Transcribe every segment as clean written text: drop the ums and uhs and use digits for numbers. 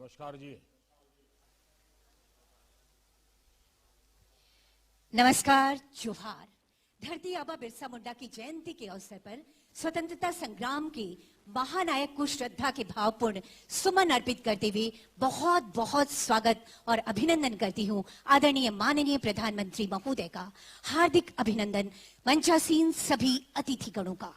नमस्कार जी। नमस्कार, जोहार। धरती आबा बिरसा मुंडा की जयंती के अवसर पर स्वतंत्रता संग्राम के महानायक को श्रद्धा के भावपूर्ण सुमन अर्पित करते हुए बहुत बहुत स्वागत और अभिनंदन करती हूँ आदरणीय माननीय प्रधानमंत्री महोदय का। हार्दिक अभिनंदन मंचासीन सभी अतिथिगणों का।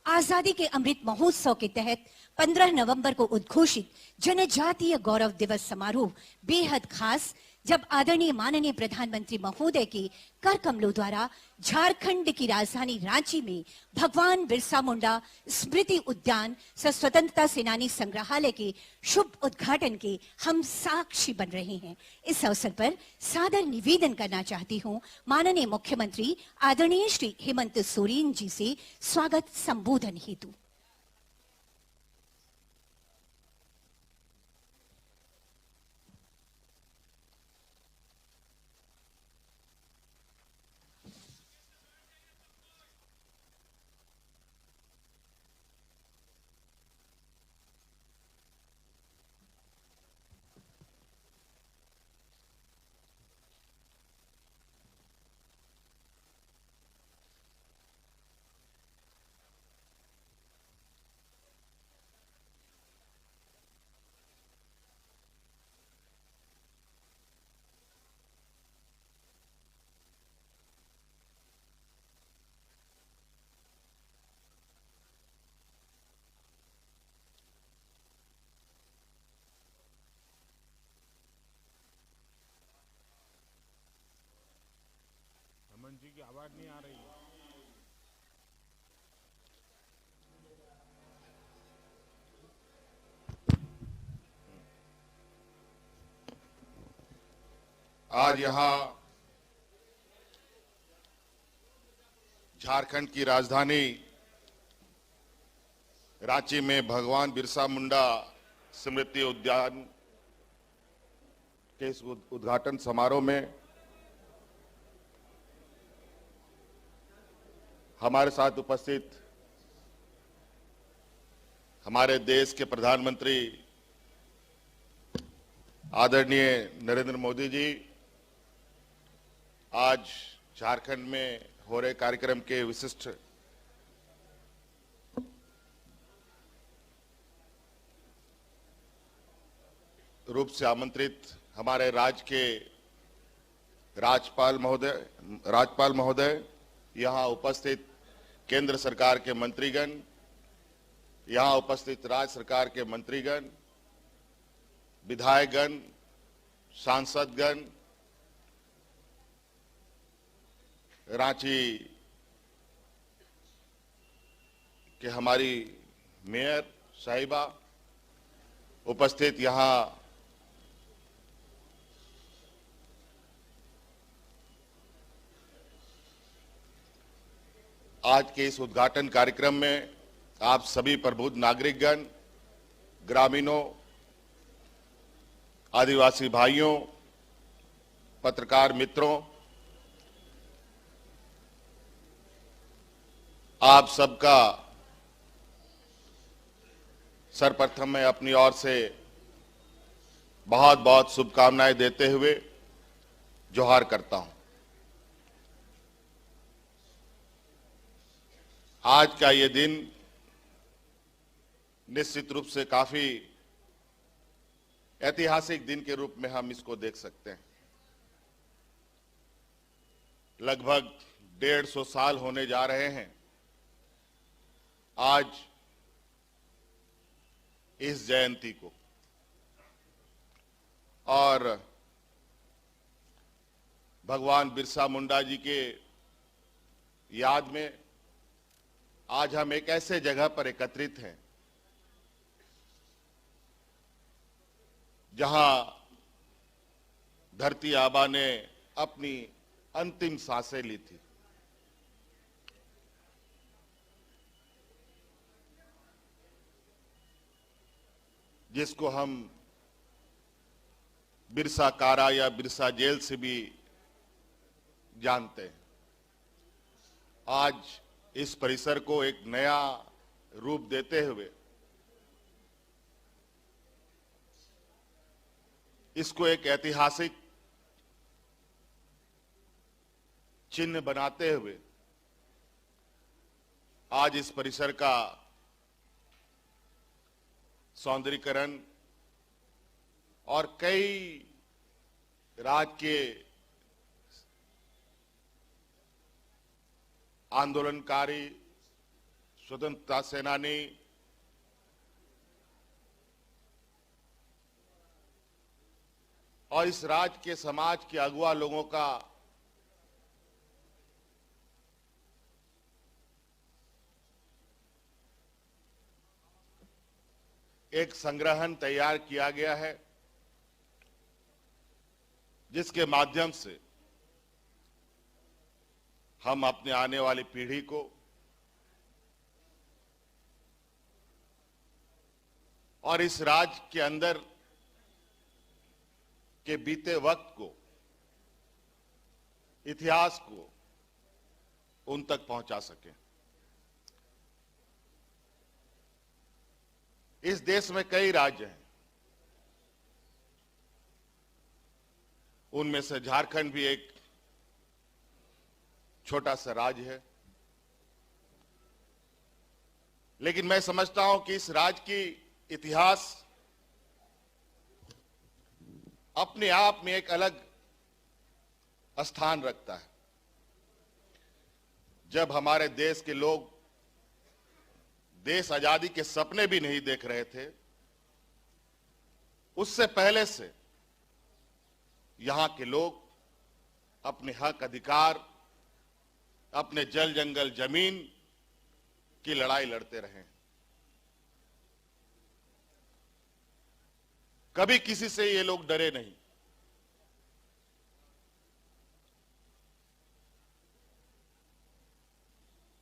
आजादी के अमृत महोत्सव के तहत 15 नवंबर को उद्घोषित जनजातीय गौरव दिवस समारोह बेहद खास, जब आदरणीय माननीय प्रधानमंत्री महोदय के कर कमलों द्वारा झारखंड की राजधानी रांची में भगवान बिरसा मुंडा स्मृति उद्यान सह स्वतंत्रता सेनानी संग्रहालय के शुभ उद्घाटन के हम साक्षी बन रहे हैं। इस अवसर पर सादर निवेदन करना चाहती हूं माननीय मुख्यमंत्री आदरणीय श्री हेमंत सोरेन जी से स्वागत संबोधन हेतु। हेमंत जी की आवाज नहीं आ रही है। आज यहाँ झारखंड की राजधानी रांची में भगवान बिरसा मुंडा स्मृति उद्यान के इस उद्घाटन समारोह में हमारे साथ उपस्थित हमारे देश के प्रधानमंत्री आदरणीय नरेंद्र मोदी जी आज झारखंड में हो रहे कार्यक्रम के विशिष्ट रूप से आमंत्रित हमारे राज्य के राज्यपाल महोदय, यहाँ उपस्थित केंद्र सरकार के मंत्रीगण, यहाँ उपस्थित राज्य सरकार के मंत्रीगण, विधायकगण, सांसदगण, रांची के हमारी मेयर साहिबा, उपस्थित यहाँ आज के इस उद्घाटन कार्यक्रम में आप सभी प्रबुद्ध नागरिकगण, ग्रामीणों, आदिवासी भाइयों, पत्रकार मित्रों, आप सबका सर्वप्रथम मैं अपनी ओर से बहुत बहुत शुभकामनाएं देते हुए जोहार करता हूं। आज का ये दिन निश्चित रूप से काफी ऐतिहासिक दिन के रूप में हम इसको देख सकते हैं। लगभग 150 साल होने जा रहे हैं आज इस जयंती को, और भगवान बिरसा मुंडा जी के याद में आज हम एक ऐसे जगह पर एकत्रित हैं जहां धरती आबा ने अपनी अंतिम सांसें ली थी। जिसको हम बिरसा कारा या बिरसा जेल से भी जानते हैं। आज इस परिसर को एक नया रूप देते हुए इसको एक ऐतिहासिक चिन्ह बनाते हुए आज इस परिसर का सौंदर्यीकरण और कई राज्य के आंदोलनकारी, स्वतंत्रता सेनानी और इस राज्य के समाज के अगुवा लोगों का एक संग्रहण तैयार किया गया है, जिसके माध्यम से हम अपने आने वाली पीढ़ी को और इस राज्य के अंदर के बीते वक्त को, इतिहास को उन तक पहुंचा सकें। इस देश में कई राज्य हैं, उनमें से झारखंड भी एक छोटा सा राज्य है, लेकिन मैं समझता हूं कि इस राज्य की इतिहास अपने आप में एक अलग स्थान रखता है। जब हमारे देश के लोग देश आजादी के सपने भी नहीं देख रहे थे, उससे पहले से यहां के लोग अपने हक अधिकार, अपने जल जंगल जमीन की लड़ाई लड़ते रहे। कभी किसी से ये लोग डरे नहीं।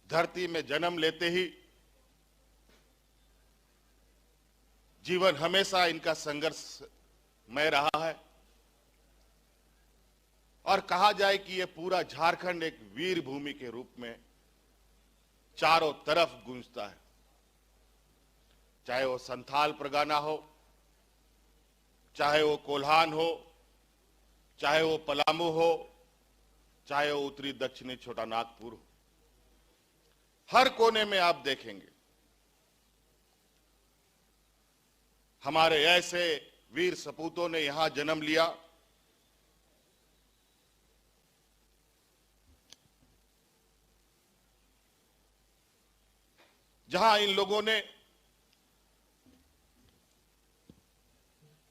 धरती में जन्म लेते ही जीवन हमेशा इनका संघर्षमय रहा है और कहा जाए कि यह पूरा झारखंड एक वीर भूमि के रूप में चारों तरफ गूंजता है। चाहे वो संथाल परगना हो, चाहे वो कोल्हान हो, चाहे वो पलामू हो, चाहे वो उत्तरी दक्षिणी छोटा नागपुर हो, हर कोने में आप देखेंगे हमारे ऐसे वीर सपूतों ने यहां जन्म लिया जहां इन लोगों ने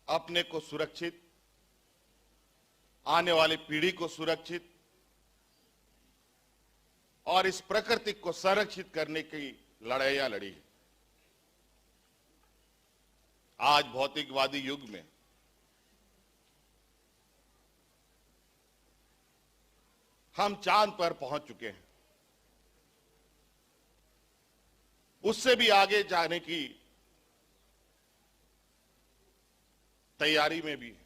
अपने को सुरक्षित, आने वाली पीढ़ी को सुरक्षित और इस प्रकृति को संरक्षित करने की लड़ाइयां लड़ी। आज भौतिकवादी युग में हम चांद पर पहुंच चुके हैं, उससे भी आगे जाने की तैयारी में भी है।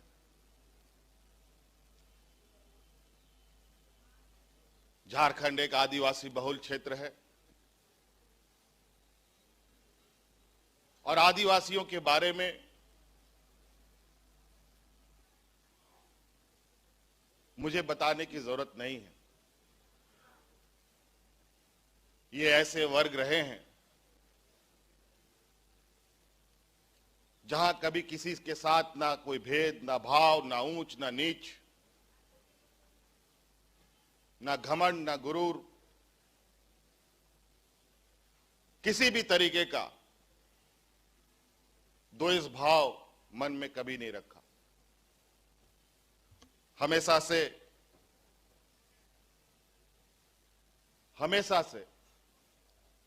झारखंड एक आदिवासी बहुल क्षेत्र है और आदिवासियों के बारे में मुझे बताने की जरूरत नहीं है। ये ऐसे वर्ग रहे हैं जहां कभी किसी के साथ ना कोई भेद, ना भाव, ना ऊंच, ना नीच, ना घमंड, ना गुरूर, किसी भी तरीके का द्वेष भाव मन में कभी नहीं रखा। हमेशा से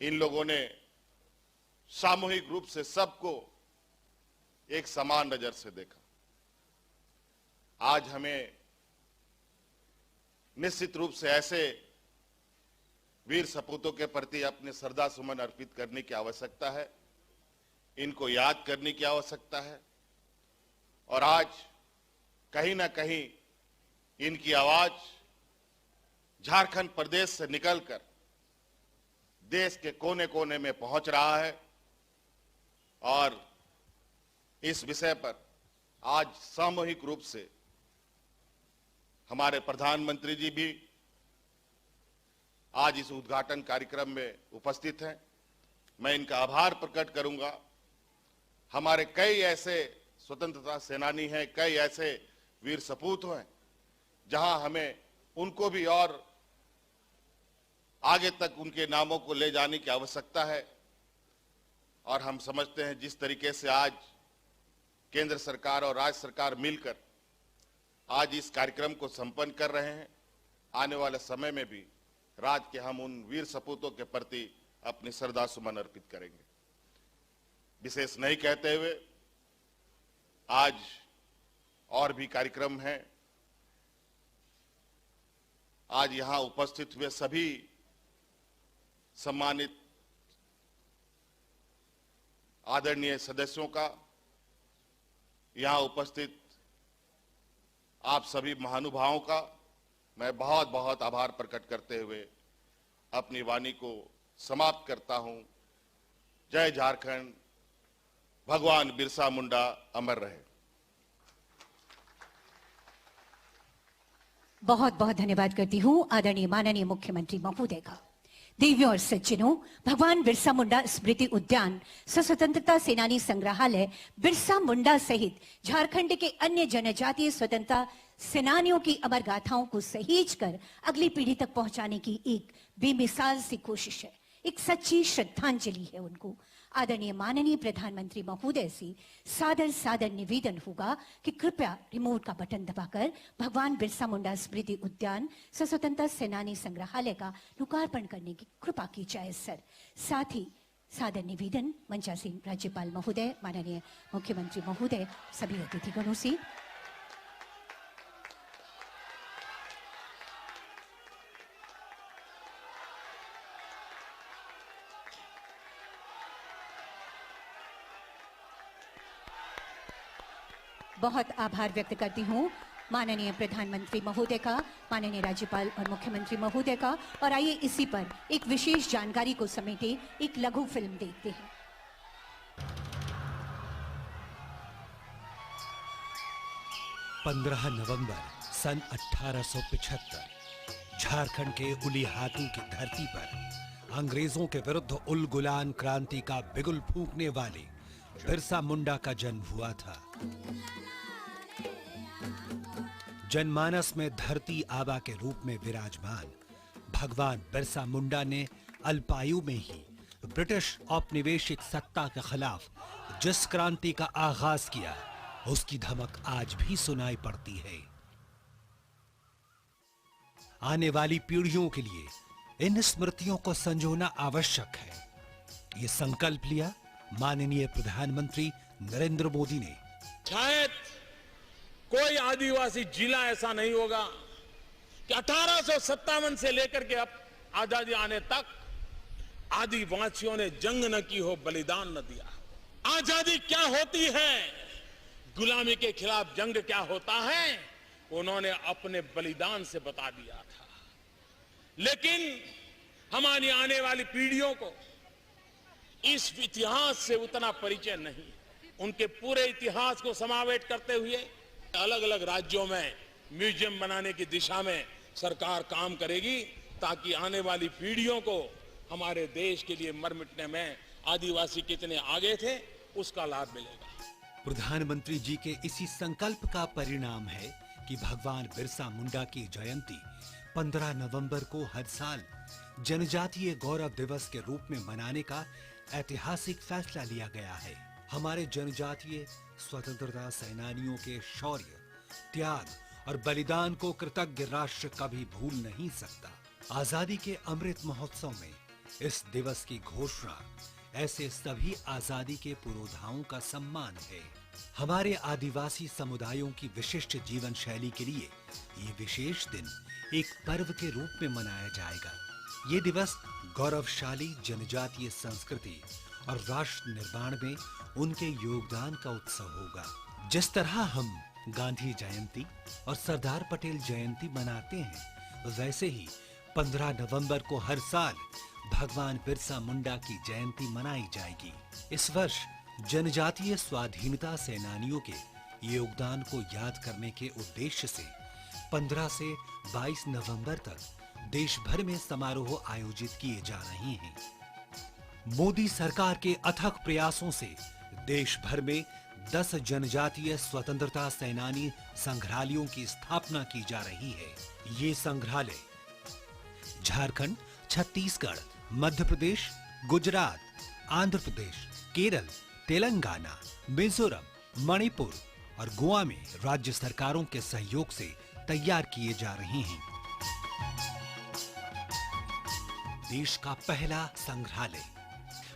इन लोगों ने सामूहिक रूप से सबको एक समान नजर से देखा। आज हमें निश्चित रूप से ऐसे वीर सपूतों के प्रति अपने श्रद्धा सुमन अर्पित करने की आवश्यकता है, इनको याद करने की आवश्यकता है और आज कहीं ना कहीं इनकी आवाज झारखंड प्रदेश से निकलकर देश के कोने कोने में पहुंच रहा है और इस विषय पर आज सामूहिक रूप से हमारे प्रधानमंत्री जी भी आज इस उद्घाटन कार्यक्रम में उपस्थित हैं। मैं इनका आभार प्रकट करूंगा। हमारे कई ऐसे स्वतंत्रता सेनानी हैं, कई ऐसे वीर सपूत हैं जहां हमें उनको भी और आगे तक उनके नामों को ले जाने की आवश्यकता है। और हम समझते हैं जिस तरीके से आज केंद्र सरकार और राज्य सरकार मिलकर आज इस कार्यक्रम को संपन्न कर रहे हैं, आने वाले समय में भी राज्य के हम उन वीर सपूतों के प्रति अपनी श्रद्धा सुमन अर्पित करेंगे। विशेष नहीं कहते हुए आज और भी कार्यक्रम हैं। आज यहां उपस्थित हुए सभी सम्मानित आदरणीय सदस्यों का, यहां उपस्थित आप सभी महानुभावों का मैं बहुत बहुत आभार प्रकट करते हुए अपनी वाणी को समाप्त करता हूं। जय झारखंड, भगवान बिरसा मुंडा अमर रहे। बहुत बहुत धन्यवाद करती हूँ आदरणीय माननीय मुख्यमंत्री महोदय का। देवियों और सज्जनों, भगवान बिरसा मुंडा स्मृति उद्यान, स्वतंत्रता सेनानी संग्रहालय, बिरसा मुंडा सहित झारखंड के अन्य जनजातीय स्वतंत्रता सेनानियों की अमर गाथाओं को सहेज कर अगली पीढ़ी तक पहुंचाने की एक बेमिसाल सी कोशिश है, एक सच्ची श्रद्धांजलि है उनको। आदरणीय माननीय प्रधानमंत्री महोदय से सादर सादर निवेदन होगा कि कृपया रिमोट का बटन दबाकर भगवान बिरसा मुंडा स्मृति उद्यान, स्वतंत्रता सेनानी संग्रहालय का लोकार्पण करने की कृपा की जाए सर। साथ ही सादर निवेदन मंचासीन राज्यपाल महोदय, माननीय मुख्यमंत्री महोदय, सभी अतिथिगणों से। बहुत आभार व्यक्त करती हूँ माननीय प्रधानमंत्री महोदय का, माननीय राज्यपाल और मुख्यमंत्री महोदय का। और आइए इसी पर एक विशेष जानकारी को समेटे एक लघु फिल्म देखते हैं। 15 नवंबर सन 1875 झारखंड के उलिहातू की धरती पर अंग्रेजों के विरुद्ध उल गुलान क्रांति का बिगुल फूंकने वाले बिरसा मुंडा का जन्म हुआ था। जनमानस में धरती आबा के रूप में विराजमान भगवान बिरसा मुंडा ने अल्पायु में ही ब्रिटिश औपनिवेशिक सत्ता के खिलाफ जिस क्रांति का आगाज किया, उसकी धमक आज भी सुनाई पड़ती है। आने वाली पीढ़ियों के लिए इन स्मृतियों को संजोना आवश्यक है। ये संकल्प लिया माननीय प्रधानमंत्री नरेंद्र मोदी ने। शायद कोई आदिवासी जिला ऐसा नहीं होगा कि 1857 से लेकर के अब आजादी आने तक आदिवासियों ने जंग न की हो, बलिदान न दिया। आजादी क्या होती है, गुलामी के खिलाफ जंग क्या होता है, उन्होंने अपने बलिदान से बता दिया था। लेकिन हमारी आने वाली पीढ़ियों को इस इतिहास से उतना परिचय नहीं। उनके पूरे इतिहास को समावेश करते हुए अलग अलग राज्यों में म्यूजियम बनाने की दिशा में सरकार काम करेगी, ताकि आने वाली पीढ़ियों को हमारे देश के लिए मर मिटने में आदिवासी कितने आगे थे, उसका लाभ मिलेगा। प्रधानमंत्री जी के इसी संकल्प का परिणाम है कि भगवान बिरसा मुंडा की जयंती 15 नवंबर को हर साल जनजातीय गौरव दिवस के रूप में मनाने का ऐतिहासिक फैसला लिया गया है। हमारे जनजातीय स्वतंत्रता सेनानियों के शौर्य, त्याग और बलिदान को कृतज्ञ राष्ट्र कभी भूल नहीं सकता। आजादी के अमृत महोत्सव में इस दिवस की घोषणा ऐसे सभी आजादी के पुरोधाओं का सम्मान है। हमारे आदिवासी समुदायों की विशिष्ट जीवन शैली के लिए ये विशेष दिन एक पर्व के रूप में मनाया जाएगा। ये दिवस गौरवशाली जनजातीय संस्कृति और राष्ट्र निर्माण में उनके योगदान का उत्सव होगा। जिस तरह हम गांधी जयंती और सरदार पटेल जयंती मनाते हैं, वैसे ही 15 नवंबर को हर साल भगवान बिरसा मुंडा की जयंती मनाई जाएगी। इस वर्ष जनजातीय स्वाधीनता सेनानियों के योगदान को याद करने के उद्देश्य से 15 से 22 नवंबर तक देश भर में समारोह आयोजित किए जा रहे हैं। मोदी सरकार के अथक प्रयासों से देश भर में 10 जनजातीय स्वतंत्रता सेनानी संग्रहालयों की स्थापना की जा रही है। ये संग्रहालय झारखंड, छत्तीसगढ़, मध्य प्रदेश, गुजरात, आंध्र प्रदेश, केरल, तेलंगाना, मिजोरम, मणिपुर और गोवा में राज्य सरकारों के सहयोग से तैयार किए जा रहे हैं। देश का पहला संग्रहालय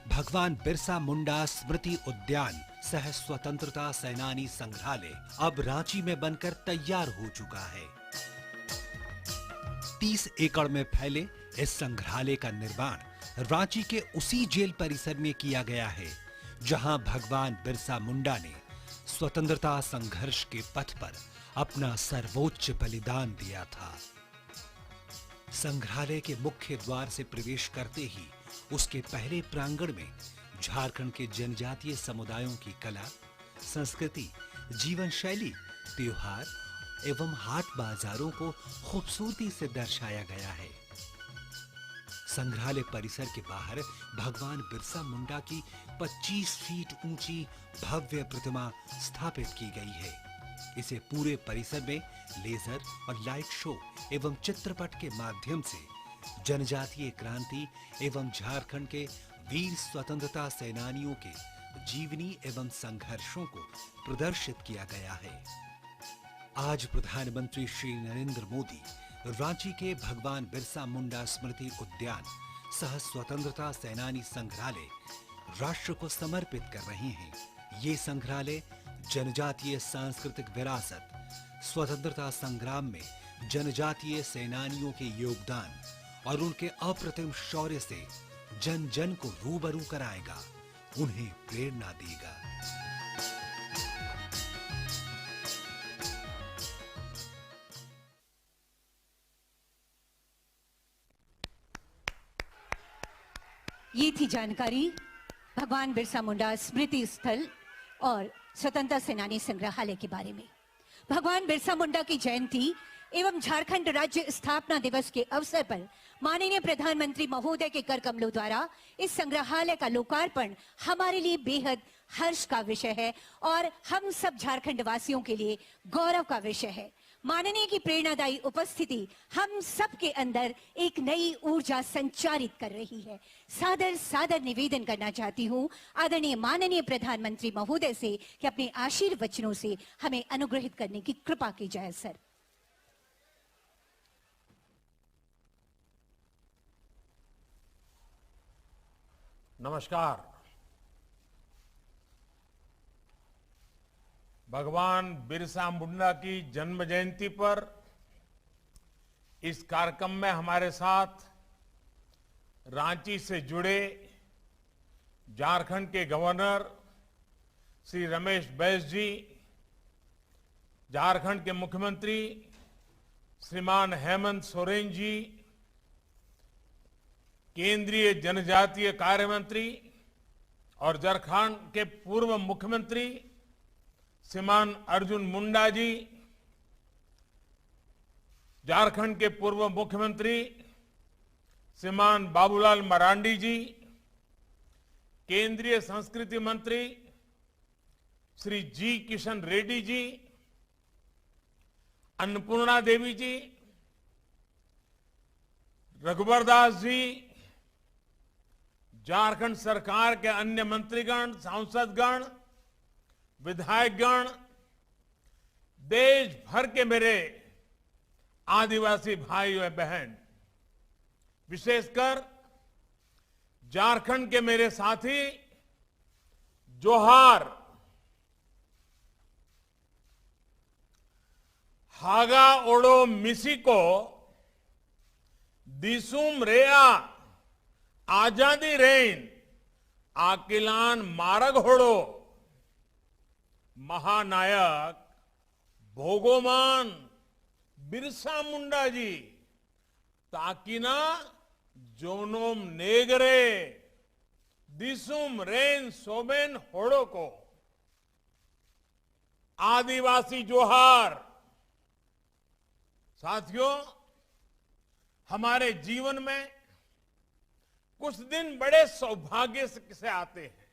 भगवान बिरसा मुंडा स्मृति उद्यान सह स्वतंत्रता सेनानी संग्रहालय अब रांची में बनकर तैयार हो चुका है। 30 एकड़ में फैले इस संग्रहालय का निर्माण रांची के उसी जेल परिसर में किया गया है जहां भगवान बिरसा मुंडा ने स्वतंत्रता संघर्ष के पथ पर अपना सर्वोच्च बलिदान दिया था। संग्रहालय के मुख्य द्वार से प्रवेश करते ही उसके पहले प्रांगण में झारखंड के जनजातीय समुदायों की कला, संस्कृति, जीवन शैली, त्योहार एवं हाट बाजारों को खूबसूरती से दर्शाया गया है। संग्रहालय परिसर के बाहर भगवान बिरसा मुंडा की 25 फीट ऊंची भव्य प्रतिमा स्थापित की गई है। इसे पूरे परिसर में लेजर और लाइट शो एवं चित्रपट के माध्यम से जनजातीय क्रांति एवं झारखंड के वीर स्वतंत्रता सेनानियों के जीवनी एवं संघर्षों को प्रदर्शित किया गया है। आज प्रधानमंत्री श्री नरेंद्र मोदी रांची के भगवान बिरसा मुंडा स्मृति उद्यान सह स्वतंत्रता सेनानी संग्रहालय राष्ट्र को समर्पित कर रहे हैं। ये संग्रहालय जनजातीय सांस्कृतिक विरासत, स्वतंत्रता संग्राम में जनजातीय सेनानियों के योगदान और उनके अप्रतिम शौर्य से जन जन को रूबरू कराएगा, उन्हें प्रेरणा देगा। ये थी जानकारी भगवान बिरसा मुंडा स्मृति स्थल और स्वतंत्रता सेनानी संग्रहालय के बारे में। भगवान बिरसा मुंडा की जयंती एवं झारखंड राज्य स्थापना दिवस के अवसर पर माननीय प्रधानमंत्री महोदय के कर कमलों द्वारा इस संग्रहालय का लोकार्पण हमारे लिए बेहद हर्ष का विषय है और हम सब झारखंड वासियों के लिए गौरव का विषय है। माननीय की प्रेरणादायी उपस्थिति हम सब के अंदर एक नई ऊर्जा संचारित कर रही है। सादर सादर निवेदन करना चाहती हूँ आदरणीय माननीय प्रधानमंत्री महोदय से कि अपने आशीर्वचनों से हमें अनुग्रहित करने की कृपा की जाए। सर, नमस्कार। भगवान बिरसा मुंडा की जन्म जयंती पर इस कार्यक्रम में हमारे साथ रांची से जुड़े झारखंड के गवर्नर श्री रमेश बैस जी, झारखंड के मुख्यमंत्री श्रीमान हेमंत सोरेन जी, केंद्रीय जनजातीय कार्य मंत्री और झारखंड के पूर्व मुख्यमंत्री श्रीमान अर्जुन मुंडा जी, झारखंड के पूर्व मुख्यमंत्री श्रीमान बाबूलाल मरांडी जी, केंद्रीय संस्कृति मंत्री श्री जी किशन रेड्डी जी, अन्नपूर्णा देवी जी, रघुवर दास जी, झारखंड सरकार के अन्य मंत्रीगण, सांसदगण, विधायकगण, देश भर के मेरे आदिवासी भाई और बहन, विशेषकर झारखंड के मेरे साथी, जोहार। हागा ओडो मिसिको दिसुम रेया आजादी रेन आकिलान मारग होड़ो महानायक भोगोमान बिरसा मुंडा जी ताकिना जोनोम नेगरे दिसुम रेन सोबेन होड़ो को। आदिवासी जोहार। साथियों, हमारे जीवन में कुछ दिन बड़े सौभाग्य से आते हैं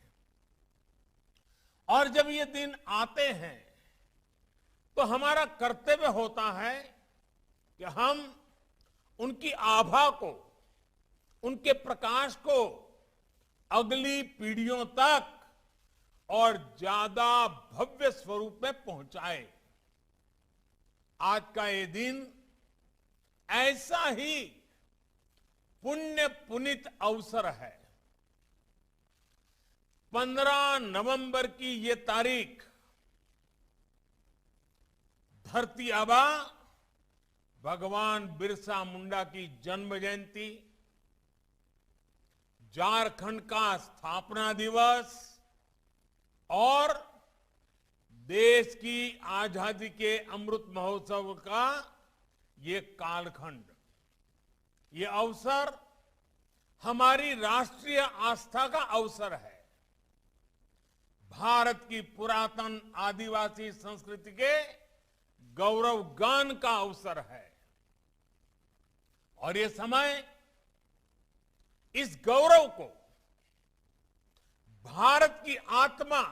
और जब ये दिन आते हैं तो हमारा कर्तव्य होता है कि हम उनकी आभा को, उनके प्रकाश को अगली पीढ़ियों तक और ज्यादा भव्य स्वरूप में पहुंचाए। आज का ये दिन ऐसा ही पुण्य पुनीत अवसर है। 15 नवंबर की ये तारीख धरती आबा भगवान बिरसा मुंडा की जन्म जयंती, झारखंड का स्थापना दिवस और देश की आजादी के अमृत महोत्सव का ये कालखंड, ये अवसर हमारी राष्ट्रीय आस्था का अवसर है। भारत की पुरातन आदिवासी संस्कृति के गौरव गान का अवसर है और ये समय इस गौरव को भारत की आत्मा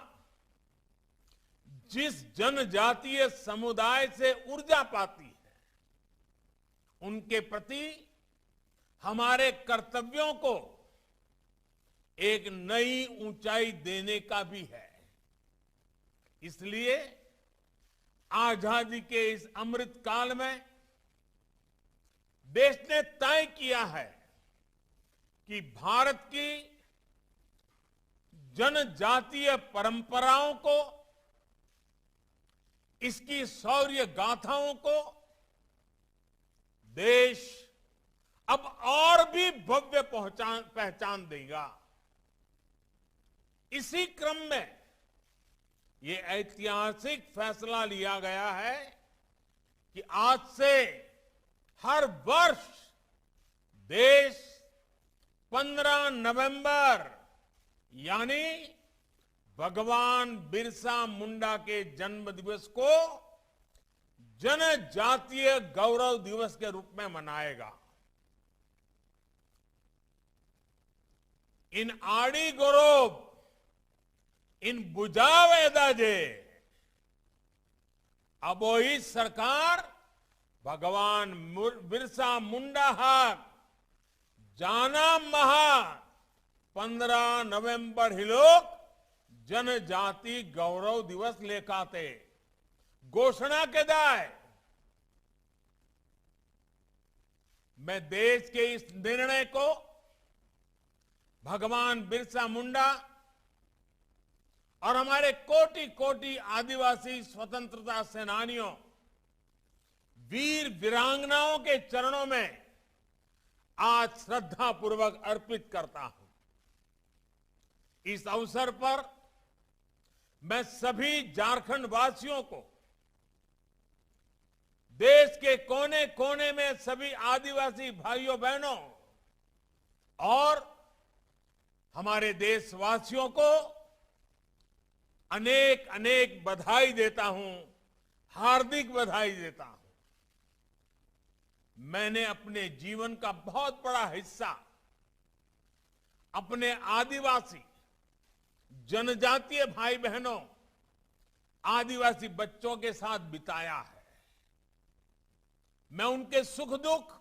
जिस जनजातीय समुदाय से ऊर्जा पाती है, उनके प्रति हमारे कर्तव्यों को एक नई ऊंचाई देने का भी है। इसलिए आजादी के इस अमृत काल में देश ने तय किया है कि भारत की जनजातीय परंपराओं को, इसकी शौर्य गाथाओं को देश अब और भी भव्य पहचान देगा। इसी क्रम में ये ऐतिहासिक फैसला लिया गया है कि आज से हर वर्ष देश 15 नवंबर यानी भगवान बिरसा मुंडा के जन्म दिवस को जनजातीय गौरव दिवस के रूप में मनाएगा। इन आड़ी गौरव इन बुझावे दाजे अबोही सरकार भगवान बिरसा मुंडा हक जाना महा 15 नवंबर हिलोक जनजाति गौरव दिवस लेखाते घोषणा के दाय। मैं देश के इस निर्णय को भगवान बिरसा मुंडा और हमारे कोटि कोटि आदिवासी स्वतंत्रता सेनानियों, वीर वीरांगनाओं के चरणों में आज श्रद्धा पूर्वक अर्पित करता हूं। इस अवसर पर मैं सभी झारखंड वासियों को, देश के कोने कोने में सभी आदिवासी भाइयों बहनों और हमारे देशवासियों को अनेक अनेक बधाई देता हूं, हार्दिक बधाई देता हूं। मैंने अपने जीवन का बहुत बड़ा हिस्सा अपने आदिवासी जनजातीय भाई बहनों, आदिवासी बच्चों के साथ बिताया है। मैं उनके सुख दुख,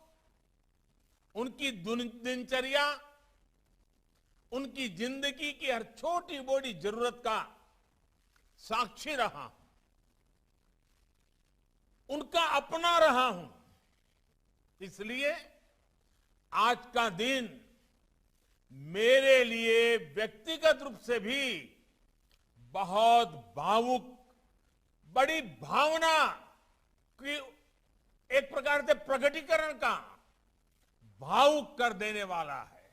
उनकी दिनचर्या, उनकी जिंदगी की हर छोटी बड़ी जरूरत का साक्षी रहा हूं, उनका अपना रहा हूं। इसलिए आज का दिन मेरे लिए व्यक्तिगत रूप से भी बहुत भावुक, बड़ी भावना की एक प्रकार से प्रकटीकरण का भावुक कर देने वाला है।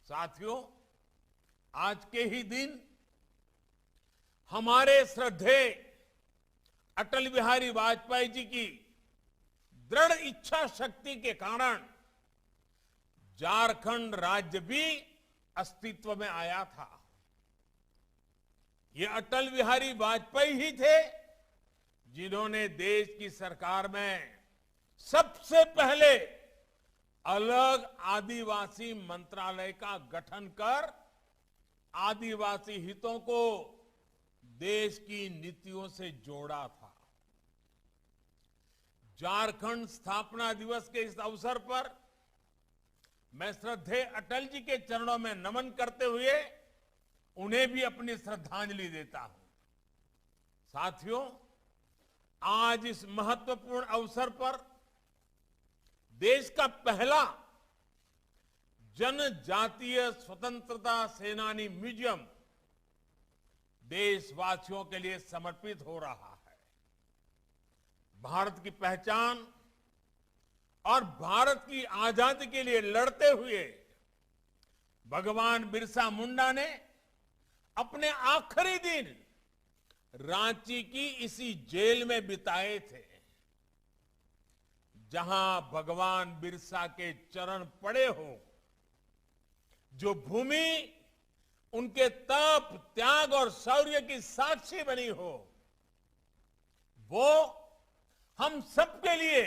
साथियों, आज के ही दिन हमारे श्रद्धेय अटल बिहारी वाजपेयी जी की दृढ़ इच्छा शक्ति के कारण झारखंड राज्य भी अस्तित्व में आया था। ये अटल बिहारी वाजपेयी ही थे जिन्होंने देश की सरकार में सबसे पहले अलग आदिवासी मंत्रालय का गठन कर आदिवासी हितों को देश की नीतियों से जोड़ा था। झारखंड स्थापना दिवस के इस अवसर पर मैं श्रद्धेय अटल जी के चरणों में नमन करते हुए उन्हें भी अपनी श्रद्धांजलि देता हूं। साथियों, आज इस महत्वपूर्ण अवसर पर देश का पहला जनजातीय स्वतंत्रता सेनानी म्यूजियम देशवासियों के लिए समर्पित हो रहा है। भारत की पहचान और भारत की आजादी के लिए लड़ते हुए भगवान बिरसा मुंडा ने अपने आखिरी दिन रांची की इसी जेल में बिताए थे, जहां भगवान बिरसा के चरण पड़े हो, जो भूमि उनके तप, त्याग और शौर्य की साक्षी बनी हो, वो हम सबके लिए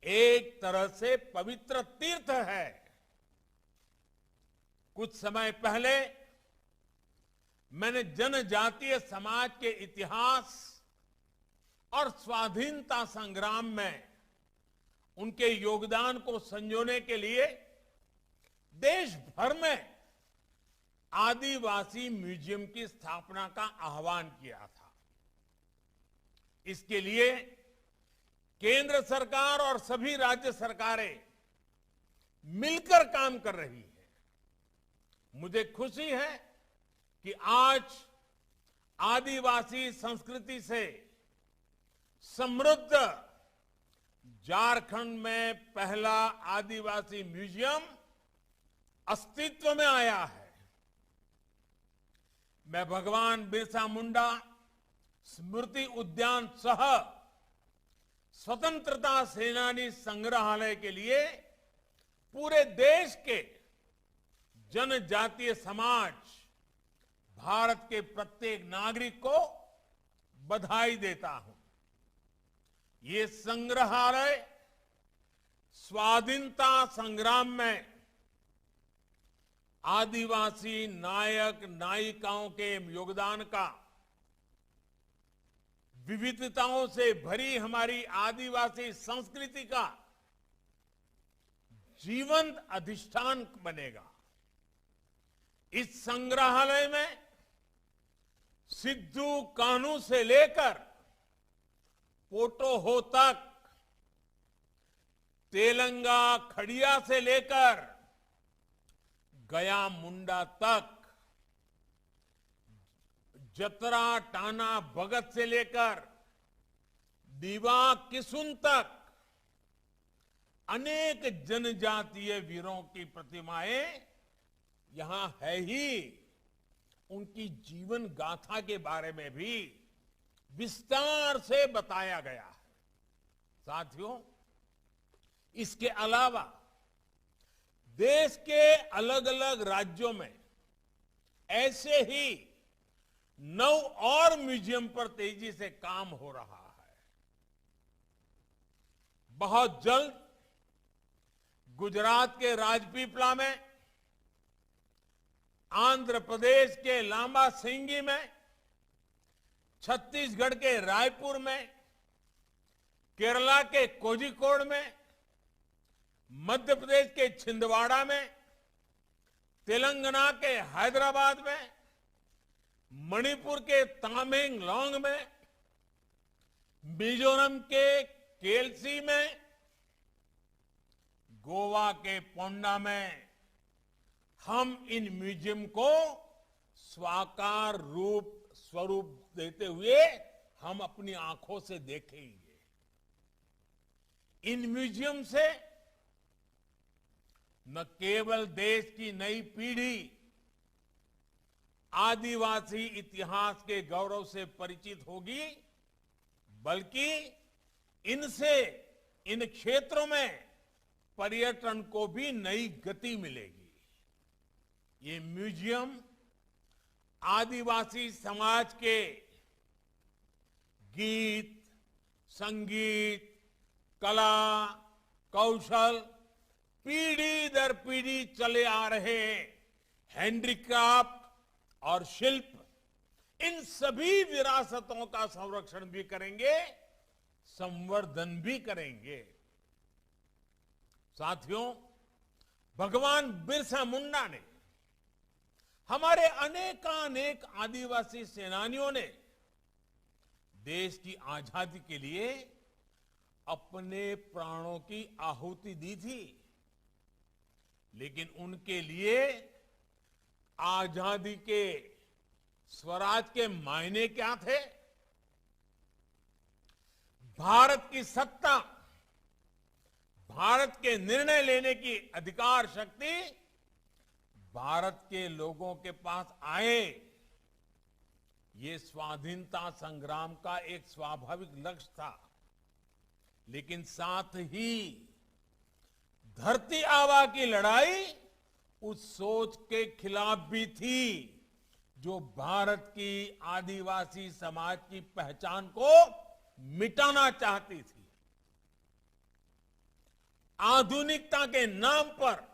एक तरह से पवित्र तीर्थ है। कुछ समय पहले मैंने जनजातीय समाज के इतिहास और स्वाधीनता संग्राम में उनके योगदान को संजोने के लिए देश भर में आदिवासी म्यूजियम की स्थापना का आह्वान किया था। इसके लिए केंद्र सरकार और सभी राज्य सरकारें मिलकर काम कर रही है। मुझे खुशी है कि आज आदिवासी संस्कृति से समृद्ध झारखंड में पहला आदिवासी म्यूजियम अस्तित्व में आया है। मैं भगवान बिरसा मुंडा स्मृति उद्यान सह स्वतंत्रता सेनानी संग्रहालय के लिए पूरे देश के जनजातीय समाज, भारत के प्रत्येक नागरिक को बधाई देता हूं। ये संग्रहालय स्वाधीनता संग्राम में आदिवासी नायक नायिकाओं के योगदान का, विविधताओं से भरी हमारी आदिवासी संस्कृति का जीवंत अधिष्ठान बनेगा। इस संग्रहालय में सिद्धू कान्हू से लेकर पोटोहो तक, तेलंगा खड़िया से लेकर गया मुंडा तक, जतरा टाना भगत से लेकर दीवा किसुन तक अनेक जनजातीय वीरों की प्रतिमाएं यहां है ही। उनकी जीवन गाथा के बारे में भी विस्तार से बताया गया है। साथियों, इसके अलावा देश के अलग अलग राज्यों में ऐसे ही 9 और म्यूजियम पर तेजी से काम हो रहा है। बहुत जल्द गुजरात के राजपीपला में, आंध्र प्रदेश के लांबा सिंगी में, छत्तीसगढ़ के रायपुर में, केरला के कोझिकोड में, मध्य प्रदेश के छिंदवाड़ा में, तेलंगाना के हैदराबाद में, मणिपुर के तामेंगलोंग में, मिजोरम के केलसी में, गोवा के पोंडा में हम इन म्यूजियम को साकार स्वरूप देते हुए हम अपनी आंखों से देखेंगे। इन म्यूजियम से न केवल देश की नई पीढ़ी आदिवासी इतिहास के गौरव से परिचित होगी, बल्कि इनसे इन क्षेत्रों में पर्यटन को भी नई गति मिलेगी। ये म्यूजियम आदिवासी समाज के गीत, संगीत, कला, कौशल, पीढ़ी दर पीढ़ी चले आ रहे हैंडीक्राफ्ट और शिल्प, इन सभी विरासतों का संरक्षण भी करेंगे, संवर्धन भी करेंगे। साथियों, भगवान बिरसा मुंडा ने, हमारे अनेकानेक आदिवासी सेनानियों ने देश की आजादी के लिए अपने प्राणों की आहुति दी थी, लेकिन उनके लिए आजादी के, स्वराज के मायने क्या थे? भारत की सत्ता, भारत के निर्णय लेने की अधिकार शक्ति भारत के लोगों के पास आए, ये स्वाधीनता संग्राम का एक स्वाभाविक लक्ष्य था। लेकिन साथ ही धरती आबा की लड़ाई उस सोच के खिलाफ भी थी जो भारत की आदिवासी समाज की पहचान को मिटाना चाहती थी। आधुनिकता के नाम पर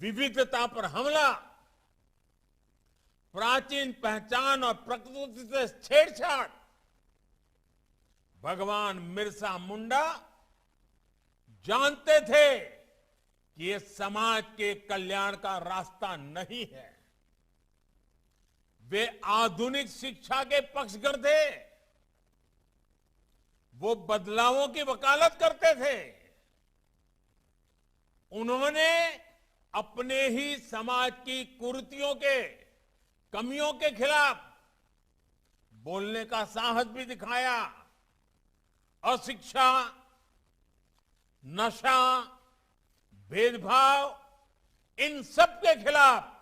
विविधता पर हमला, प्राचीन पहचान और प्रकृति से छेड़छाड़, भगवान बिरसा मुंडा जानते थे कि ये समाज के कल्याण का रास्ता नहीं है। वे आधुनिक शिक्षा के पक्षधर थे, वो बदलावों की वकालत करते थे। उन्होंने अपने ही समाज की कुरीतियों के, कमियों के खिलाफ बोलने का साहस भी दिखाया। अशिक्षा, नशा, भेदभाव, इन सब के खिलाफ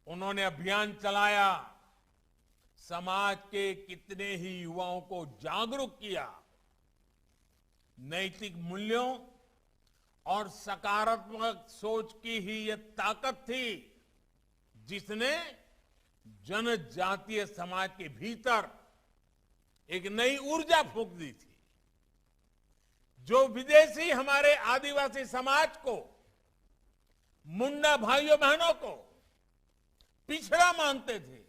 उन्होंने अभियान चलाया। समाज के कितने ही युवाओं को जागरूक किया। नैतिक मूल्यों और सकारात्मक सोच की ही यह ताकत थी जिसने जनजातीय समाज के भीतर एक नई ऊर्जा फूंक दी थी। जो विदेशी हमारे आदिवासी समाज को, मुंडा भाइयों बहनों को पिछड़ा मानते थे,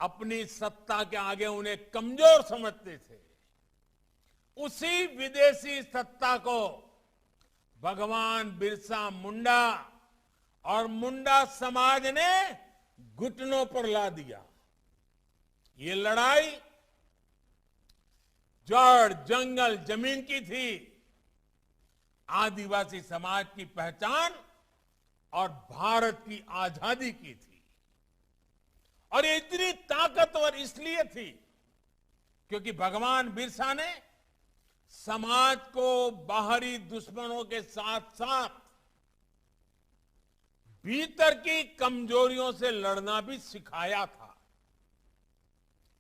अपनी सत्ता के आगे उन्हें कमजोर समझते थे, उसी विदेशी सत्ता को भगवान बिरसा मुंडा और मुंडा समाज ने घुटनों पर ला दिया। ये लड़ाई जड़, जंगल, जमीन की थी, आदिवासी समाज की पहचान और भारत की आजादी की थी। और ये इतनी ताकतवर इसलिए थी क्योंकि भगवान बिरसा ने समाज को बाहरी दुश्मनों के साथ साथ भीतर की कमजोरियों से लड़ना भी सिखाया था।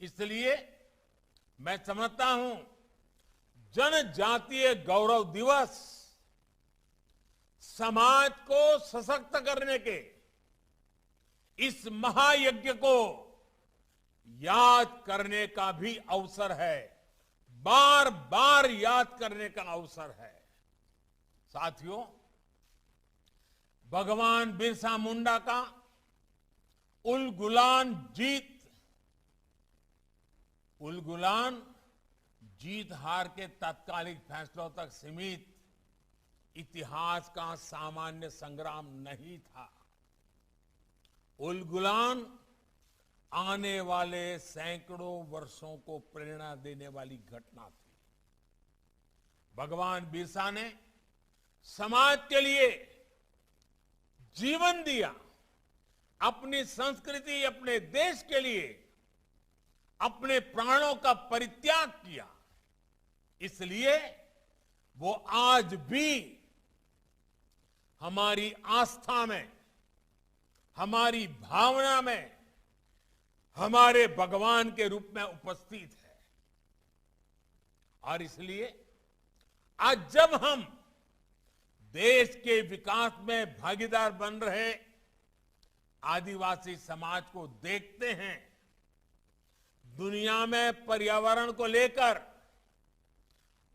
इसलिए मैं समझता हूं जनजातीय गौरव दिवस समाज को सशक्त करने के इस महायज्ञ को याद करने का भी अवसर है, बार बार याद करने का अवसर है। साथियों, भगवान बिरसा मुंडा का उलगुलान जीत हार के तात्कालिक फैसलों तक सीमित इतिहास का सामान्य संग्राम नहीं था। उलगुलान आने वाले सैकड़ों वर्षों को प्रेरणा देने वाली घटना थी। भगवान बिरसा ने समाज के लिए जीवन दिया, अपनी संस्कृति, अपने देश के लिए अपने प्राणों का परित्याग किया। इसलिए वो आज भी हमारी आस्था में, हमारी भावना में, हमारे भगवान के रूप में उपस्थित है। और इसलिए आज जब हम देश के विकास में भागीदार बन रहे आदिवासी समाज को देखते हैं दुनिया में पर्यावरण को लेकर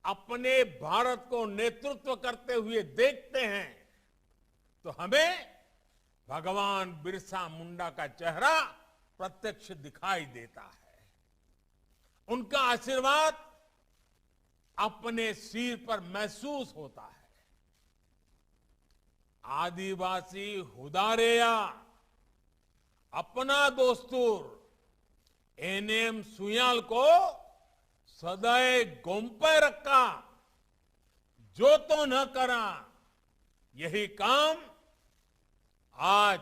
अपने भारत को नेतृत्व करते हुए देखते हैं तो हमें भगवान बिरसा मुंडा का चेहरा प्रत्यक्ष दिखाई देता है। उनका आशीर्वाद अपने सिर पर महसूस होता है। आदिवासी हुदारेया अपना दोस्तूर एनएम सुयाल को सदैव गोंपे रखा, जो तो न करा। यही काम आज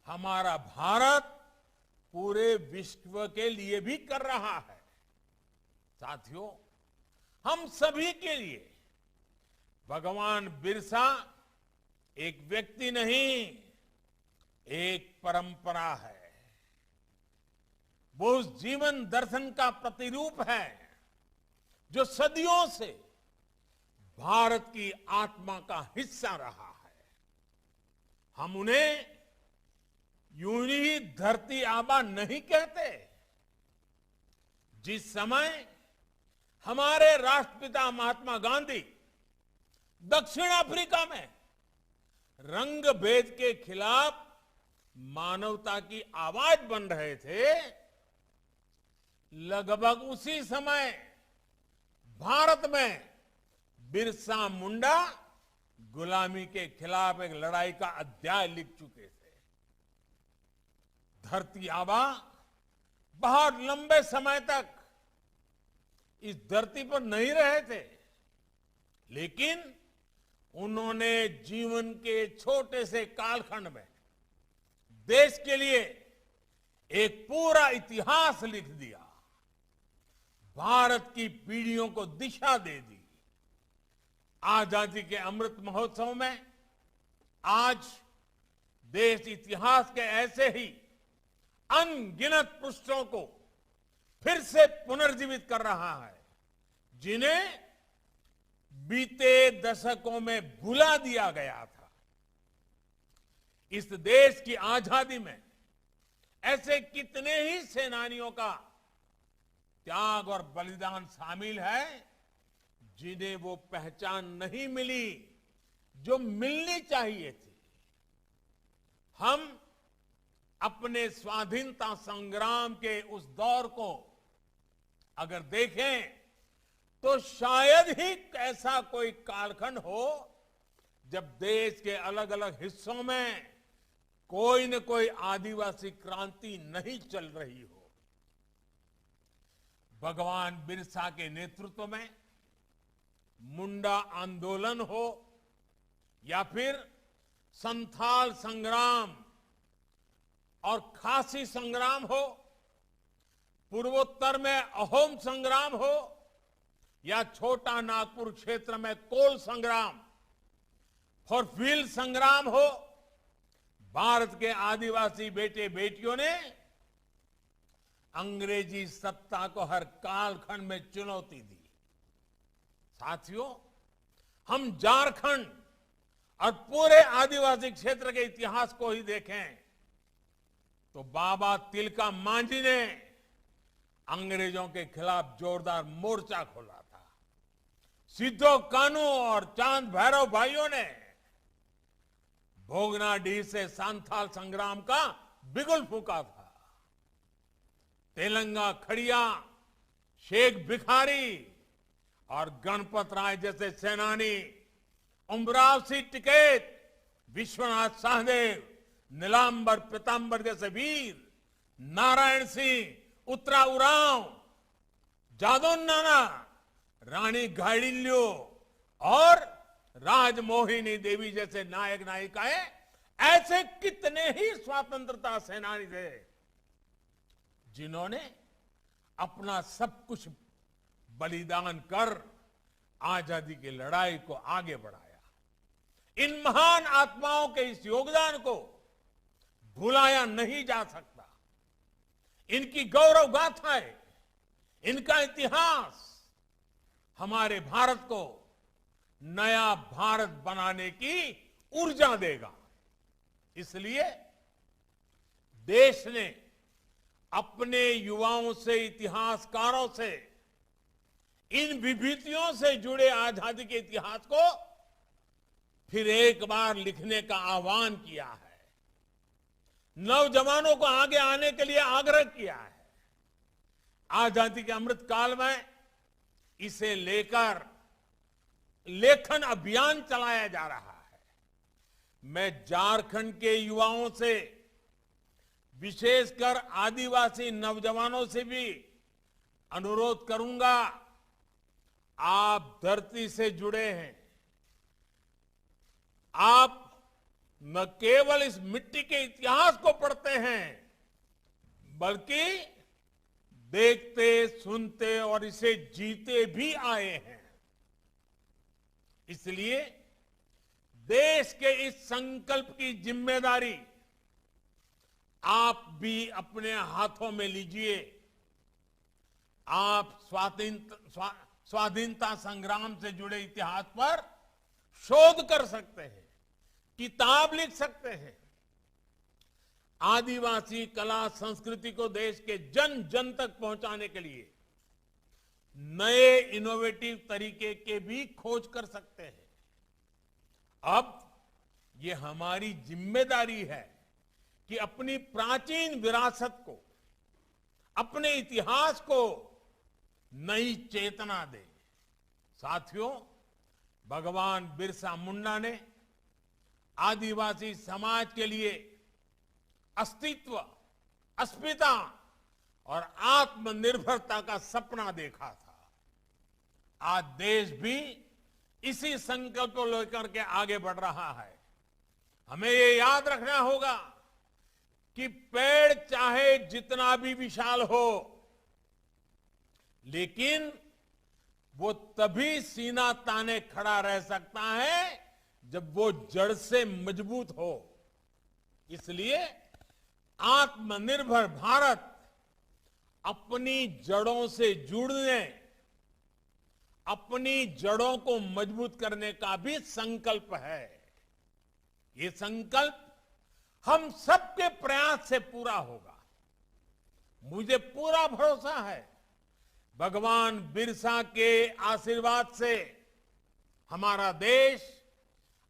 हमारा भारत पूरे विश्व के लिए भी कर रहा है। साथियों, हम सभी के लिए भगवान बिरसा एक व्यक्ति नहीं, एक परंपरा है। वो उस जीवन दर्शन का प्रतिरूप है जो सदियों से भारत की आत्मा का हिस्सा रहा है। हम उन्हें यूं ही धरती आबा नहीं कहते। जिस समय हमारे राष्ट्रपिता महात्मा गांधी दक्षिण अफ्रीका में रंग भेद के खिलाफ मानवता की आवाज बन रहे थे, लगभग उसी समय भारत में बिरसा मुंडा गुलामी के खिलाफ एक लड़ाई का अध्याय लिख चुके थे। धरती आबा बहुत लंबे समय तक इस धरती पर नहीं रहे थे, लेकिन उन्होंने जीवन के छोटे से कालखंड में देश के लिए एक पूरा इतिहास लिख दिया, भारत की पीढ़ियों को दिशा दे दी। आजादी के अमृत महोत्सव में आज देश इतिहास के ऐसे ही अनगिनत पृष्ठों को फिर से पुनर्जीवित कर रहा है, जिन्हें बीते दशकों में भुला दिया गया था। इस देश की आजादी में ऐसे कितने ही सेनानियों का त्याग और बलिदान शामिल है, जिन्हें वो पहचान नहीं मिली जो मिलनी चाहिए थी। हम अपने स्वाधीनता संग्राम के उस दौर को अगर देखें तो शायद ही ऐसा कोई कालखंड हो जब देश के अलग अलग हिस्सों में कोई न कोई आदिवासी क्रांति नहीं चल रही हो। भगवान बिरसा के नेतृत्व में मुंडा आंदोलन हो या फिर संथाल संग्राम और खासी संग्राम हो, पूर्वोत्तर में अहोम संग्राम हो या छोटा नागपुर क्षेत्र में कोल संग्राम, फॉरफील्ड संग्राम हो, भारत के आदिवासी बेटे बेटियों ने अंग्रेजी सत्ता को हर कालखंड में चुनौती दी। साथियों, हम झारखंड और पूरे आदिवासी क्षेत्र के इतिहास को ही देखें तो बाबा तिलका मांझी ने अंग्रेजों के खिलाफ जोरदार मोर्चा खोला था। सिद्धो कानू और चांद भैरव भाइयों ने भोगनाडीह से सांथाल संग्राम का बिगुल फूंका था। तेलंगा खड़िया, शेख भिखारी और गणपत राय जैसे सेनानी, उमराव सिंह टिकैत, विश्वनाथ सहदेव, नीलांबर पीतांबर जैसे वीर, नारायण सिंह, उत्तरा उरांव, जादव नाना, रानी घाडिल्यो और राजमोहिनी देवी जैसे नायक नायिकाएं, ऐसे कितने ही स्वतंत्रता सेनानी थे जिन्होंने अपना सब कुछ बलिदान कर आजादी की लड़ाई को आगे बढ़ाया। इन महान आत्माओं के इस योगदान को भुलाया नहीं जा सकता। इनकी गौरव गाथाएं, इनका इतिहास हमारे भारत को नया भारत बनाने की ऊर्जा देगा। इसलिए देश ने अपने युवाओं से, इतिहासकारों से, इन विभूतियों से जुड़े आजादी के इतिहास को फिर एक बार लिखने का आह्वान किया है। नौजवानों को आगे आने के लिए आग्रह किया है। आजादी के अमृत काल में इसे लेकर लेखन अभियान चलाया जा रहा है। मैं झारखंड के युवाओं से, विशेषकर आदिवासी नौजवानों से भी अनुरोध करूंगा, आप धरती से जुड़े हैं। आप न केवल इस मिट्टी के इतिहास को पढ़ते हैं, बल्कि देखते, सुनते और इसे जीते भी आए हैं। इसलिए देश के इस संकल्प की जिम्मेदारी आप भी अपने हाथों में लीजिए। आप स्वाधीनता संग्राम से जुड़े इतिहास पर शोध कर सकते हैं, किताब लिख सकते हैं। आदिवासी कला संस्कृति को देश के जन जन तक पहुंचाने के लिए नए इनोवेटिव तरीके के भी खोज कर सकते हैं। अब ये हमारी जिम्मेदारी है कि अपनी प्राचीन विरासत को, अपने इतिहास को नई चेतना दें। साथियों, भगवान बिरसा मुंडा ने आदिवासी समाज के लिए अस्तित्व, अस्मिता और आत्मनिर्भरता का सपना देखा था। आज देश भी इसी संकल्प को लेकर के आगे बढ़ रहा है। हमें ये याद रखना होगा कि पेड़ चाहे जितना भी विशाल हो, लेकिन वो तभी सीना ताने खड़ा रह सकता है जब वो जड़ से मजबूत हो। इसलिए आत्मनिर्भर भारत अपनी जड़ों से जुड़ने, अपनी जड़ों को मजबूत करने का भी संकल्प है। ये संकल्प हम सबके प्रयास से पूरा होगा। मुझे पूरा भरोसा है, भगवान बिरसा के आशीर्वाद से हमारा देश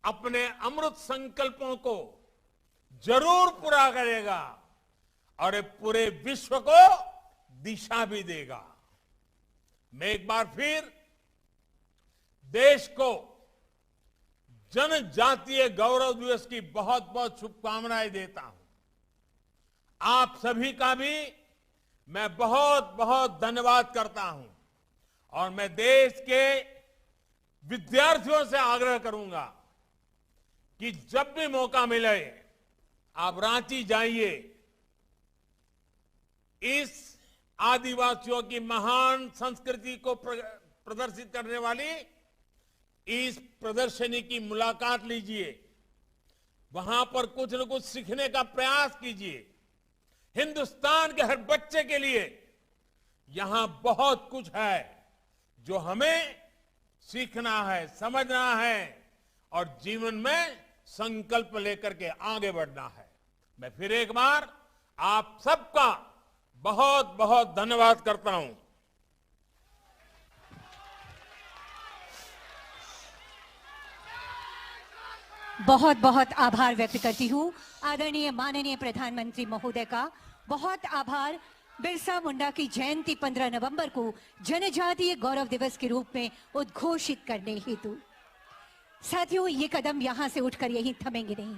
अपने अमृत संकल्पों को जरूर पूरा करेगा और पूरे विश्व को दिशा भी देगा। मैं एक बार फिर देश को जनजातीय गौरव दिवस की बहुत बहुत शुभकामनाएं देता हूं। आप सभी का भी मैं बहुत बहुत धन्यवाद करता हूं और मैं देश के विद्यार्थियों से आग्रह करूंगा कि जब भी मौका मिले आप रांची जाइए। इस आदिवासियों की महान संस्कृति को प्रदर्शित करने वाली इस प्रदर्शनी की मुलाकात लीजिए। वहां पर कुछ न कुछ सीखने का प्रयास कीजिए। हिंदुस्तान के हर बच्चे के लिए यहां बहुत कुछ है जो हमें सीखना है, समझना है और जीवन में संकल्प लेकर के आगे बढ़ना है। मैं फिर एक बार आप सबका बहुत बहुत धन्यवाद करता हूं। बहुत बहुत आभार व्यक्त करती हूँ आदरणीय माननीय प्रधानमंत्री महोदय का। बहुत आभार। बिरसा मुंडा की जयंती 15 नवंबर को जनजातीय गौरव दिवस के रूप में उद्घोषित करने हेतु। साथियों, ये कदम यहां से उठकर यहीं थमेंगे नहीं।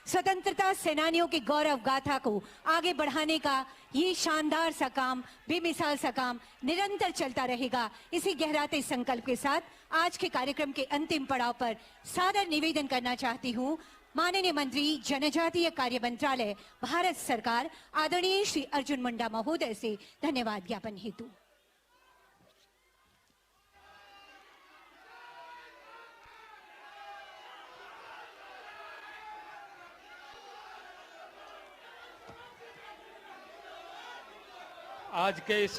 स्वतंत्रता सेनानियों की गौरव गाथा को आगे बढ़ाने का ये शानदार सा काम, बेमिसाल सा काम निरंतर चलता रहेगा। इसी गहराते संकल्प के साथ आज के कार्यक्रम के अंतिम पड़ाव पर सादर निवेदन करना चाहती हूँ माननीय मंत्री जनजातीय कार्य मंत्रालय भारत सरकार आदरणीय श्री अर्जुन मुंडा महोदय से धन्यवाद ज्ञापन हेतु। आज के इस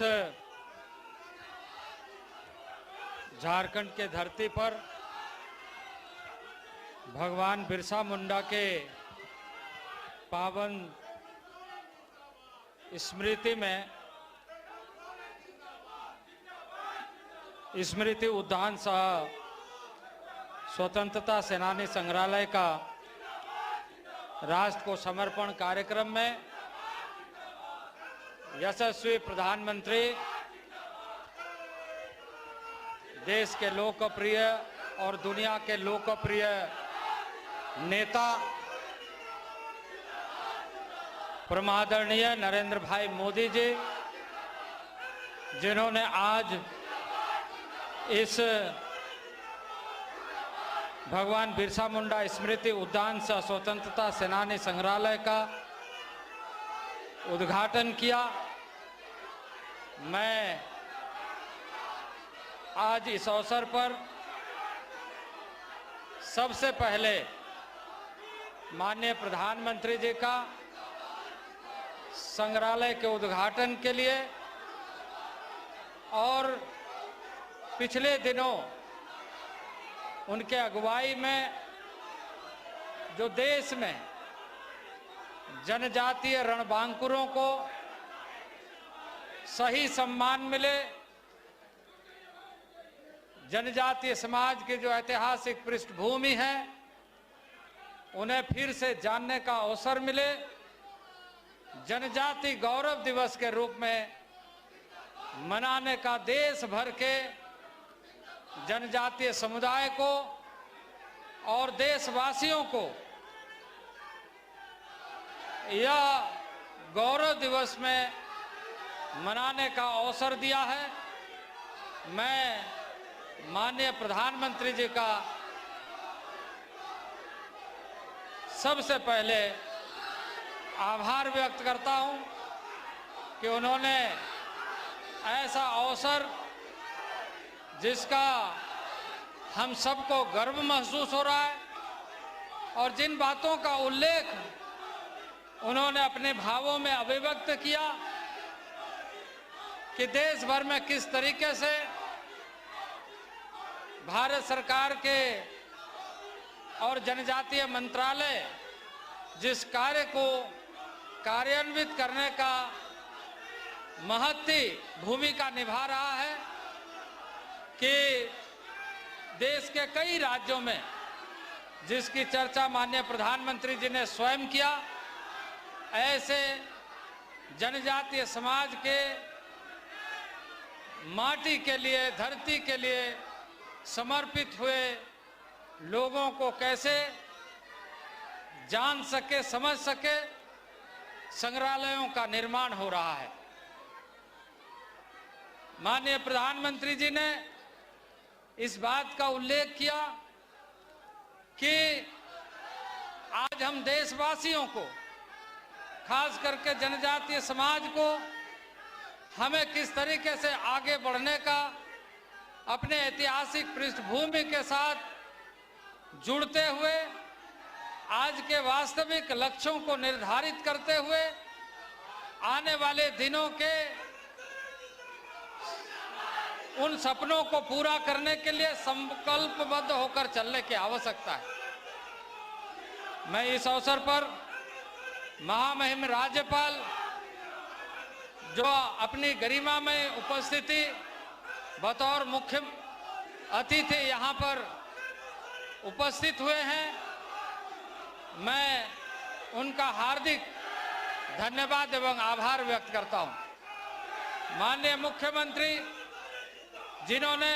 झारखंड के धरती पर भगवान बिरसा मुंडा के पावन स्मृति में स्मृति उद्यान सह स्वतंत्रता सेनानी संग्रहालय का राष्ट्र को समर्पण कार्यक्रम में यशस्वी प्रधानमंत्री, देश के लोकप्रिय और दुनिया के लोकप्रिय नेता परमादरणीय नरेंद्र भाई मोदी जी, जिन्होंने आज इस भगवान बिरसा मुंडा स्मृति उद्यान सह स्वतंत्रता सेनानी संग्रहालय का उद्घाटन किया। मैं आज इस अवसर पर सबसे पहले माननीय प्रधानमंत्री जी का संग्रहालय के उद्घाटन के लिए और पिछले दिनों उनके अगुवाई में जो देश में जनजातीय रणबांकुरों को सही सम्मान मिले, जनजातीय समाज की जो ऐतिहासिक पृष्ठभूमि है उन्हें फिर से जानने का अवसर मिले, जनजाति गौरव दिवस के रूप में मनाने का देश भर के जनजातीय समुदाय को और देशवासियों को यह गौरव दिवस में मनाने का अवसर दिया है। मैं माननीय प्रधानमंत्री जी का सबसे पहले आभार व्यक्त करता हूं कि उन्होंने ऐसा अवसर जिसका हम सबको गर्व महसूस हो रहा है और जिन बातों का उल्लेख उन्होंने अपने भावों में अभिव्यक्त किया कि देश भर में किस तरीके से भारत सरकार के और जनजातीय मंत्रालय जिस कार्य को कार्यान्वित करने का महत्वपूर्ण भूमिका निभा रहा है कि देश के कई राज्यों में, जिसकी चर्चा माननीय प्रधानमंत्री जी ने स्वयं किया, ऐसे जनजातीय समाज के माटी के लिए, धरती के लिए समर्पित हुए लोगों को कैसे जान सके, समझ सके, संग्रहालयों का निर्माण हो रहा है। माननीय प्रधानमंत्री जी ने इस बात का उल्लेख किया कि आज हम देशवासियों को, खास करके जनजातीय समाज को, हमें किस तरीके से आगे बढ़ने का, अपने ऐतिहासिक पृष्ठभूमि के साथ जुड़ते हुए आज के वास्तविक लक्ष्यों को निर्धारित करते हुए आने वाले दिनों के उन सपनों को पूरा करने के लिए संकल्पबद्ध होकर चलने की आवश्यकता है। मैं इस अवसर पर महामहिम राज्यपाल जो अपनी गरिमा में उपस्थिति बतौर मुख्य अतिथि यहाँ पर उपस्थित हुए हैं, मैं उनका हार्दिक धन्यवाद एवं आभार व्यक्त करता हूँ। माननीय मुख्यमंत्री जिन्होंने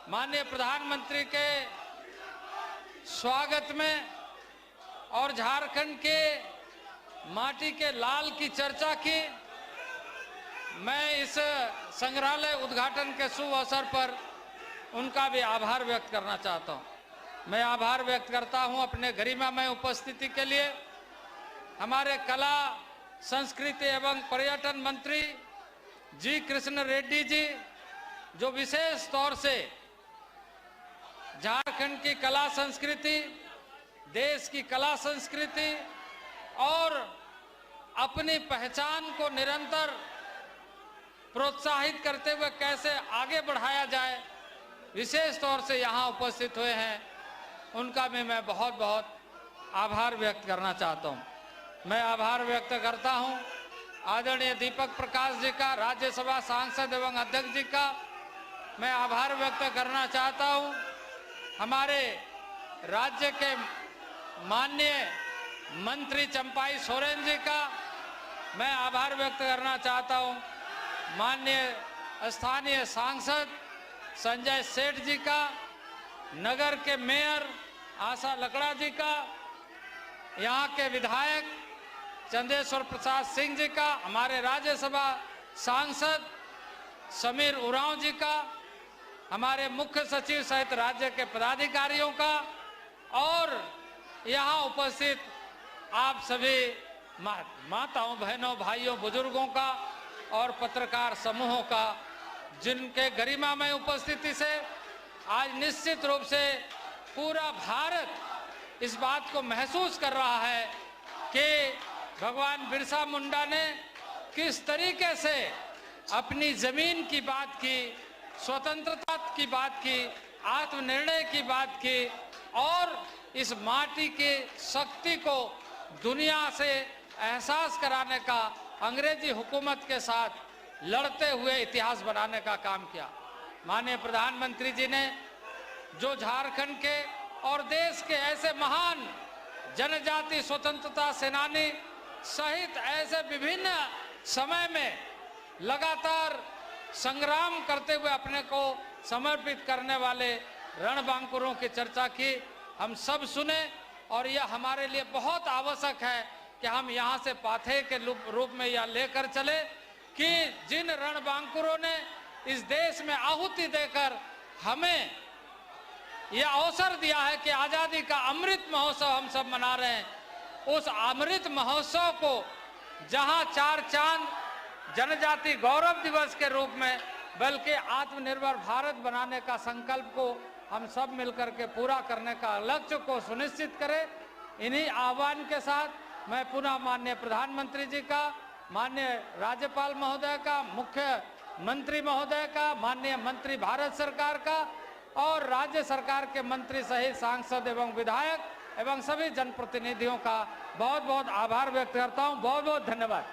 माननीय प्रधानमंत्री के स्वागत में और झारखंड के माटी के लाल की चर्चा की, मैं इस संग्रहालय उद्घाटन के शुभ अवसर पर उनका भी आभार व्यक्त करना चाहता हूं। मैं आभार व्यक्त करता हूं अपने गरिमामय उपस्थिति के लिए हमारे कला, संस्कृति एवं पर्यटन मंत्री जी कृष्ण रेड्डी जी, जो विशेष तौर से झारखंड की कला संस्कृति, देश की कला संस्कृति और अपनी पहचान को निरंतर प्रोत्साहित करते हुए कैसे आगे बढ़ाया जाए, विशेष तौर से यहाँ उपस्थित हुए हैं, उनका भी मैं बहुत बहुत आभार व्यक्त करना चाहता हूँ। मैं आभार व्यक्त करता हूँ आदरणीय दीपक प्रकाश जी का, राज्यसभा सांसद एवं अध्यक्ष जी का मैं आभार व्यक्त करना चाहता हूं। हमारे राज्य के माननीय मंत्री चंपाई सोरेन जी का मैं आभार व्यक्त करना चाहता हूं। माननीय स्थानीय सांसद संजय सेठ जी का, नगर के मेयर आशा लकड़ा जी का, यहाँ के विधायक चंदेश्वर प्रसाद सिंह जी का, हमारे राज्यसभा सांसद समीर उरांव जी का, हमारे मुख्य सचिव सहित राज्य के पदाधिकारियों का और यहाँ उपस्थित आप सभी माताओं, बहनों, भाइयों, बुजुर्गों का और पत्रकार समूहों का, जिनके गरिमामय उपस्थिति से आज निश्चित रूप से पूरा भारत इस बात को महसूस कर रहा है कि भगवान बिरसा मुंडा ने किस तरीके से अपनी जमीन की बात की, स्वतंत्रता की बात की, आत्मनिर्णय की बात की और इस माटी की शक्ति को दुनिया से एहसास कराने का अंग्रेजी हुकूमत के साथ लड़ते हुए इतिहास बनाने का काम किया। माननीय प्रधानमंत्री जी ने जो झारखंड के और देश के ऐसे महान जनजाति स्वतंत्रता सेनानी सहित ऐसे विभिन्न समय में लगातार संग्राम करते हुए अपने को समर्पित करने वाले रणबांकुरों की चर्चा की, हम सब सुने और यह हमारे लिए बहुत आवश्यक है कि हम यहाँ से पाथेय के रूप में यह लेकर चले कि जिन रणबांकुरों ने इस देश में आहुति देकर हमें यह अवसर दिया है कि आजादी का अमृत महोत्सव हम सब मना रहे हैं, उस अमृत महोत्सव को जहां चार चांद जनजाति गौरव दिवस के रूप में बल्कि आत्मनिर्भर भारत बनाने का संकल्प को हम सब मिलकर के पूरा करने का लक्ष्य को सुनिश्चित करें। इन्हीं आह्वान के साथ मैं पुनः माननीय प्रधानमंत्री जी का, माननीय राज्यपाल महोदय का, मुख्य मंत्री महोदय का, माननीय मंत्री भारत सरकार का और राज्य सरकार के मंत्री सहित सांसद एवं विधायक एवं सभी जनप्रतिनिधियों का बहुत बहुत आभार व्यक्त करता हूं। बहुत बहुत धन्यवाद।